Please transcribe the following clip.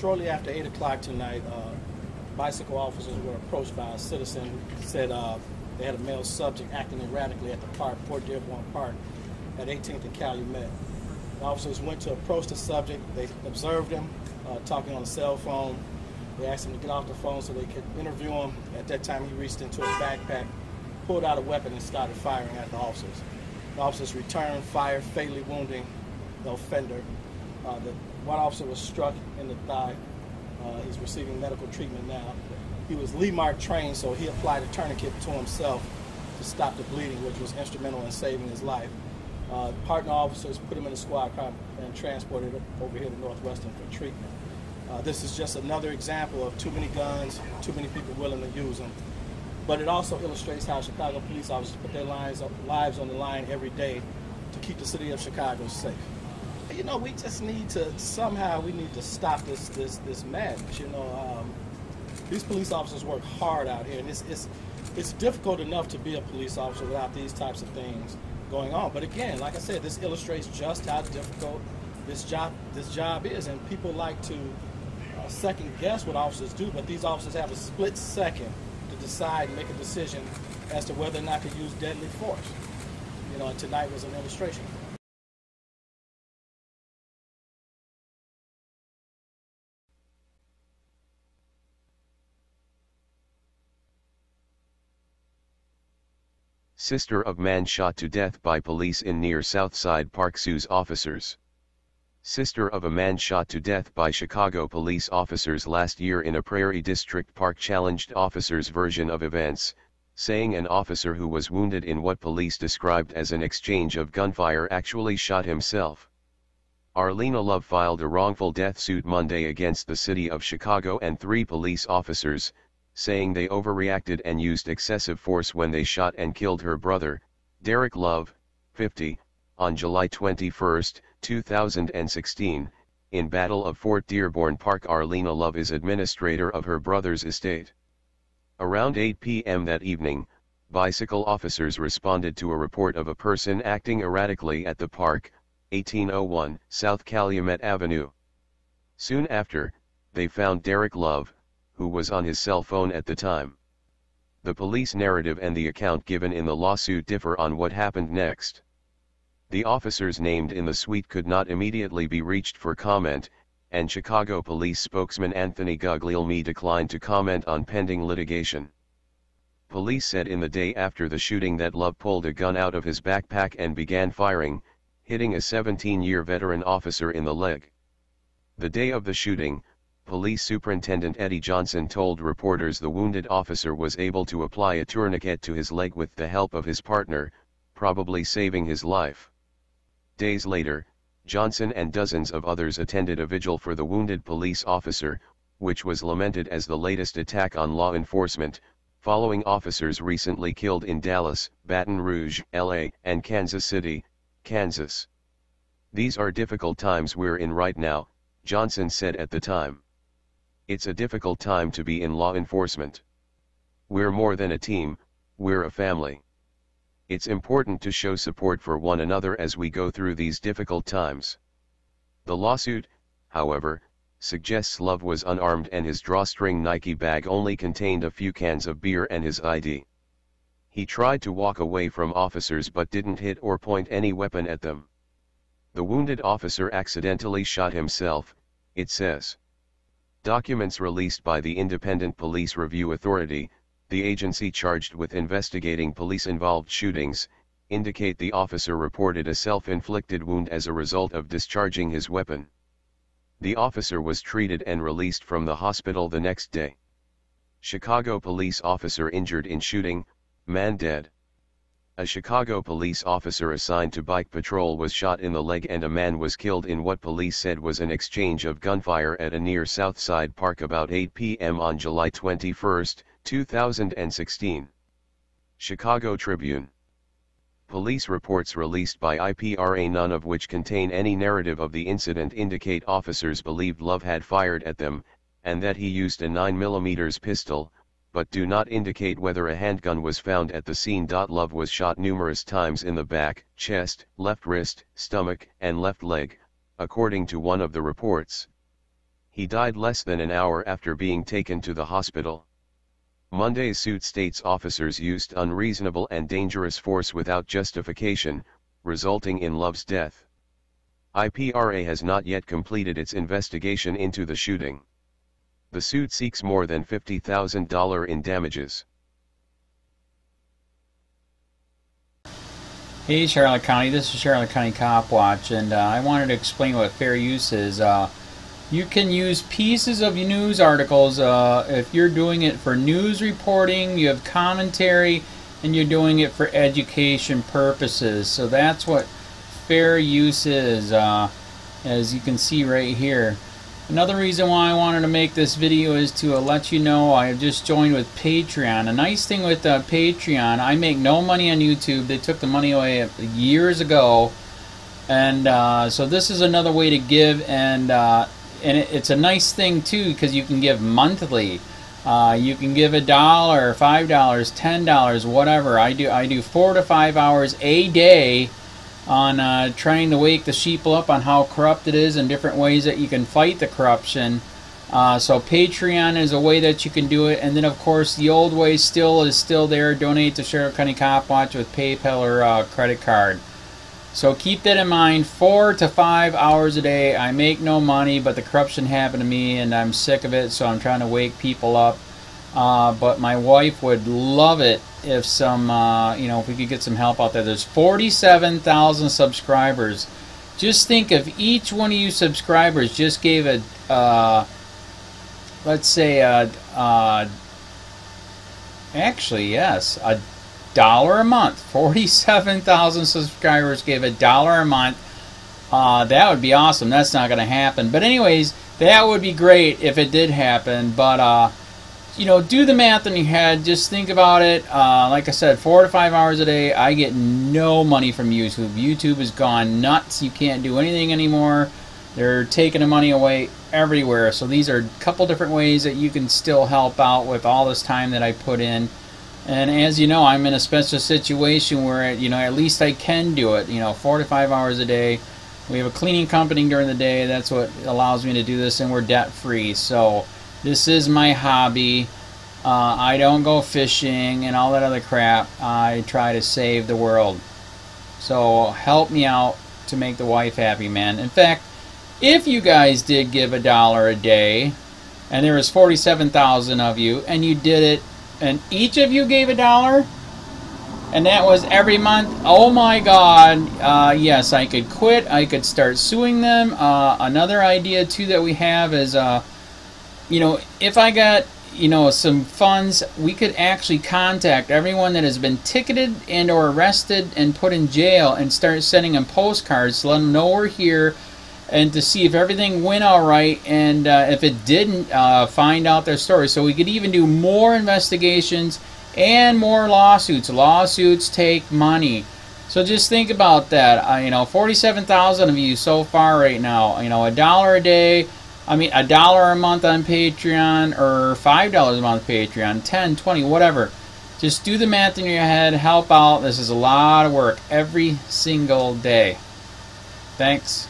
Shortly after 8 o'clock tonight, bicycle officers were approached by a citizen who said they had a male subject acting erratically at the park, Fort Dearborn Park, at 18th and Calumet. The officers went to approach the subject. They observed him talking on a cell phone. They asked him to get off the phone so they could interview him. At that time, he reached into his backpack, pulled out a weapon, and started firing at the officers. The officers returned, fired, fatally wounding the offender. The one officer was struck in the thigh. He's receiving medical treatment now. He was Lee Mark trained, so he applied a tourniquet to himself to stop the bleeding, which was instrumental in saving his life. Partner officers put him in a squad car and transported him over here to Northwestern for treatment. This is just another example of too many guns, too many people willing to use them. But it also illustrates how Chicago police officers put their lives on the line every day to keep the city of Chicago safe. You know, we just need to, somehow we need to stop this madness. You know, these police officers work hard out here, and it's difficult enough to be a police officer without these types of things going on. But again, like I said, this illustrates just how difficult this job is, and people like to second guess what officers do, but these officers have a split second to decide and make a decision as to whether or not to use deadly force. You know, and tonight was an illustration. Sister of man shot to death by police in near Southside Park sues officers. Sister of a man shot to death by Chicago police officers last year in a Prairie District Park challenged officers' version of events, saying an officer who was wounded in what police described as an exchange of gunfire actually shot himself. Arlena Love filed a wrongful death suit Monday against the city of Chicago and 3 police officers, saying they overreacted and used excessive force when they shot and killed her brother, Derek Love, 50, on July 21, 2016, in Battle of Fort Dearborn Park. Arlena Love is administrator of her brother's estate. Around 8 p.m. that evening, bicycle officers responded to a report of a person acting erratically at the park, 1801 South Calumet Avenue. Soon after, they found Derek Love, who was on his cell phone at the time. The police narrative and the account given in the lawsuit differ on what happened next. The officers named in the suite could not immediately be reached for comment, and Chicago police spokesman Anthony Guglielmi declined to comment on pending litigation. Police said in the day after the shooting that Love pulled a gun out of his backpack and began firing, hitting a 17-year veteran officer in the leg. The day of the shooting, Police Superintendent Eddie Johnson told reporters the wounded officer was able to apply a tourniquet to his leg with the help of his partner, probably saving his life. Days later, Johnson and dozens of others attended a vigil for the wounded police officer, which was lamented as the latest attack on law enforcement, following officers recently killed in Dallas, Baton Rouge, LA, and Kansas City, Kansas. "These are difficult times we're in right now," Johnson said at the time. "It's a difficult time to be in law enforcement. We're more than a team, we're a family. It's important to show support for one another as we go through these difficult times." The lawsuit, however, suggests Love was unarmed and his drawstring Nike bag only contained a few cans of beer and his ID. He tried to walk away from officers but didn't hit or point any weapon at them. The wounded officer accidentally shot himself, it says. Documents released by the Independent Police Review Authority, the agency charged with investigating police-involved shootings, indicate the officer reported a self-inflicted wound as a result of discharging his weapon. The officer was treated and released from the hospital the next day. Chicago police officer injured in shooting, man dead. A Chicago police officer assigned to bike patrol was shot in the leg and a man was killed in what police said was an exchange of gunfire at a near Southside Park about 8 p.m. on July 21, 2016. Chicago Tribune. Police reports released by IPRA, none of which contain any narrative of the incident, indicate officers believed Love had fired at them, and that he used a 9mm pistol, but do not indicate whether a handgun was found at the scene. Love was shot numerous times in the back, chest, left wrist, stomach, and left leg, according to one of the reports. He died less than an hour after being taken to the hospital. Monday's suit states officers used unreasonable and dangerous force without justification, resulting in Love's death. IPRA has not yet completed its investigation into the shooting. The suit seeks more than $50,000 in damages. Hey Charlotte County, this is Charlotte County Cop Watch, and I wanted to explain what fair use is. You can use pieces of news articles if you're doing it for news reporting, you have commentary, and you're doing it for education purposes. So that's what fair use is, as you can see right here. Another reason why I wanted to make this video is to let you know I have just joined with Patreon. A nice thing with Patreon, I make no money on YouTube. They took the money away years ago, and so this is another way to give, and it's a nice thing too because you can give monthly. You can give $1, $5, $10, whatever. I do 4 to 5 hours a day on trying to wake the sheeple up on how corrupt it is and different ways that you can fight the corruption. So Patreon is a way that you can do it, and then of course the old way is still there. Donate to Charlotte County Cop Watch with PayPal or credit card. So keep that in mind. 4 to 5 hours a day. I make no money, but the corruption happened to me and I'm sick of it, so I'm trying to wake people up. But my wife would love it if if we could get some help out there. There's 47,000 subscribers. Just think if each one of you subscribers just gave let's say actually yes, $1 a month. 47,000 subscribers gave $1 a month. That would be awesome. That's not going to happen. But anyways, that would be great if it did happen. But do the math in your head. Just think about it. Like I said, 4 to 5 hours a day. I get no money from YouTube. YouTube has gone nuts. You can't do anything anymore. They're taking the money away everywhere. So these are a couple different ways that you can still help out with all this time that I put in. And as you know, I'm in a special situation where, at least I can do it. 4 to 5 hours a day. We have a cleaning company during the day. That's what allows me to do this, and we're debt free. So this is my hobby. I don't go fishing and all that other crap. I try to save the world. So help me out to make the wife happy, man. In fact, if you guys did give $1 a day, and there was 47,000 of you, and you did it, and each of you gave $1, and that was every month, oh my God, yes, I could quit. I could start suing them. Another idea too that we have is if I got some funds, we could actually contact everyone that has been ticketed and or arrested and put in jail and start sending them postcards to let them know we're here, and to see if everything went all right, and if it didn't, find out their story. So we could even do more investigations and more lawsuits. Lawsuits take money. So just think about that. 47,000 of you so far right now. $1 a day. $1 a month on Patreon, or $5 a month Patreon, 10, 20, whatever. Just do the math in your head, help out. This is a lot of work every single day. Thanks.